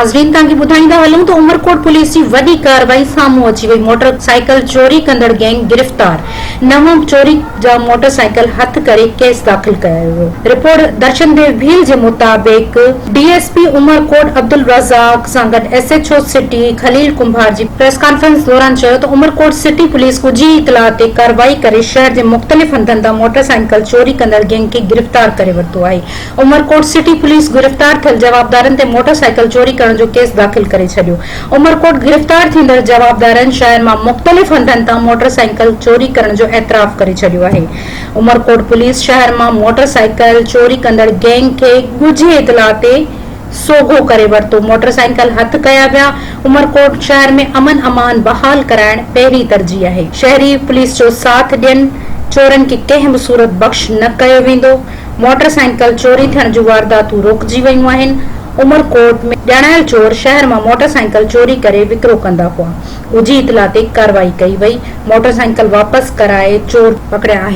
नाज़रीन ताकि ॿुधाईंदा हलूं त उमरकोट पुलिस जी वॾी कार्रवाई साम्हूं अची वई। मोटरसाइकिल चोरी कंदड़ गैंग गिरफ़्तार। 9 चोरी जा मोटरसाइकिल हथ करे केस दाख़िल कयो वियो। रिपोर्ट दर्शन देव भील जे मुताबिक़ डीएसपी उमरकोट अब्दुल रज़ाक सां गॾु एसएचओ सिटी खलील कुंभार जी प्रेस कॉन्फ्रेंस दौरान चयो त उमरकोट सिटी पुलिस ॻुझी इतला ते कार्रवाई करे शहर जे मुख़्तलिफ़ हंधनि तां मोटरसाइकिल चोरी कंदड़ गैंग खे गिरफ़्तार करे वरितो आहे। उमरकोट सिटी पुलिस गिरफ़्तार थियल जवाबदारनि ते मोटरसाइकिल चोरी करण जो केस दाख़िल करे छॾियो। उमरकोट गिरफ़्तार थींदड़ जवाबदारनि शहर मां मुख़्तलिफ़ हंधनि तां मोटरसाइकिल चोरी करण जो एतराफ़ करे छॾियो आहे। उमरकोट पुलिस शहर मां मोटरसाइकिल चोरी कंदड़ गैंग खे ॻुझी इतला ते सोघो करे वरितो। मोटरसाइकिल हथ कया विया। उमरकोट शहर में अमन अमान बहाल कराइण पहिरीं तरजीह आहे। शहरी पुलिस जो साथ ॾियनि, चोरनि खे कंहिं बि सूरत बख़्श न कयो वेंदो। मोटरसाइकिल चोरी थियण जूं वारदातूं रोकिजी वयूं आहिनि। उमरकोट में ॼाणायल चोर शहर मां मोटरसाइकिल चोरी करे विकिरो कंदा हुआ। ॻुझी इतला ते कार्रवाई कई वई। मोटरसाइकिल वापसि कराए चोर पकड़िया आहिनि।